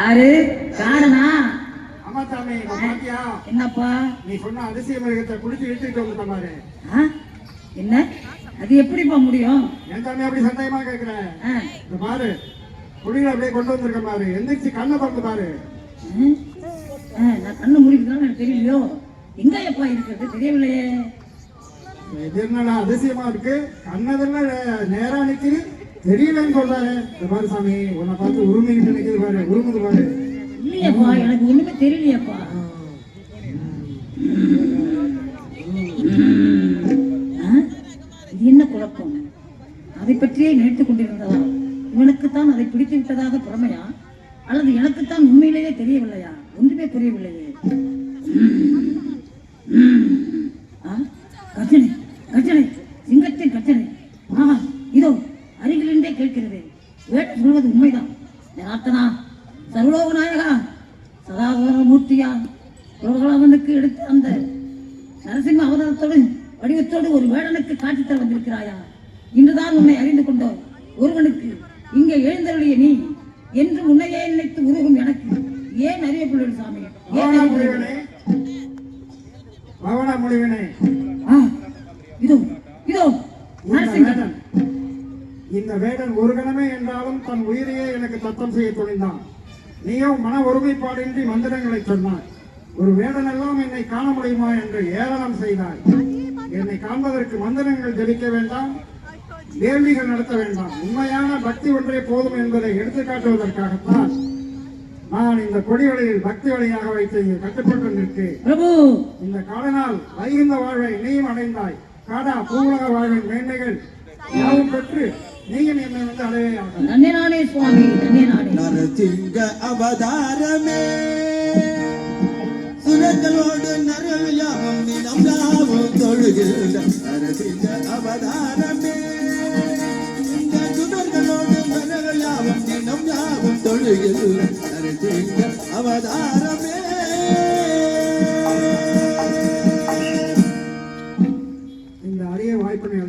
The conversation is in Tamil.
யாரு காரணா? ஆமா சாமி, பாத்தியா? என்னப்பா நீ சொன்ன அதிசய மிருகத்தை குடிச்சு இழுத்துட்டு வந்து பாரு. என்ன அது எப்படிப்பா முடியும்? என் சாமி அப்படி சந்தேகமா கேக்குறேன். இந்த பாரு, குடியில அப்படியே கொண்டு வந்திருக்க பாரு. எந்திரிச்சு கண்ணை திறந்து பாரு. நான் கண்ணு முடிக்கிறதா எனக்கு தெரியலையோ? எங்க எப்பா இருக்கிறது தெரியவில்லையே. இது என்னடா அதிசயமா இருக்கு? கண்ணதெல்லாம் நேரா நிக்குது, தெரியலன்னு சொல்றாரு. இந்த பாரு சாமி, உன்னை பார்த்து உரிமைகிட்டு நிக்குது பாரு, உருமுது பாரு. இல்லையப்பா, எனக்கு ஒண்ணுமே தெரியலையப்பா. இது என்ன குழப்பம்? அதை பற்றியே நினைத்துக் கொண்டிருந்ததா? இவனுக்குத்தான் அதை பிடித்து விட்டதாக புறமையா, அல்லது எனக்குத்தான் உண்மையிலேயே தெரியவில்லையா? ஒன்றுமே புரியவில்லையே. கர்ஜனை கர்ஜனை, சிங்கத்தின் கர்ஜனை. இதோ அருகிலிருந்தே கேட்கிறது. வேட்டு சொல்வது உண்மைதான். ஜனார்த்தனா, சர்வலோக நாயகா, சதாகர மூர்த்தியா, அவனுக்கு எடுத்த அந்த நரசிம்ம அவதாரத்தோடு வடிவத்தோடு ஒரு வேடனுக்கு காட்சி தர வந்திருக்கிறாயா? இன்றுதான் உன்னை அறிந்து கொண்டோம். ஒருவனுக்கு இங்கே எழுந்தருளிய நீ என்று உன்னையே நினைத்து உருகும் எனக்கு ஏன் அறியப்பள்ளி சாமி? இதோ இதோ இந்த வேடன் ஒரு கணமே என்றாலும் தன் உயிரையே எனக்கு தத்தம் செய்ய துணிந்தான். நீயோ மன ஒருமைப்பாடின்றி மந்திரங்களை சொன்னாய். ஒரு வேடன் எல்லாம் என்னை காண முடியுமா என்று ஏளனம் செய்தாய். என்னை காண்பதற்கு மந்திரங்கள் ஜபிக்க வேண்டாம், வேள்விகள் நடத்த வேண்டாம். உண்மையான பக்தி ஒன்றே போதும் என்பதை எடுத்துக்காட்டுவதற்காகத்தான் நான் இந்த கொடி வழியில் பக்தி வழியாக வைத்து இங்கு கட்டுப்பட்டு நிற்கிறேன். இந்த காலனால் வைகுந்த வாழ்வை நீயும் அடைந்தாய். காடா பூவுலக வாழ்வின் மேன்மைகள் யாவும் பெற்று நீயும் என்னை வந்து அடையே சுவாமி. நரசிங்க அவதாரமே, சுரங்களோடு நரவியாவும் நிலம் யாவும் தொழுகின்ற நரசிங்க அவதாரமே, இந்த சுரங்களோடு நரவியாவும் நிலம் யாவும் தொழுகின்ற நரசிங்க அவதாரமே.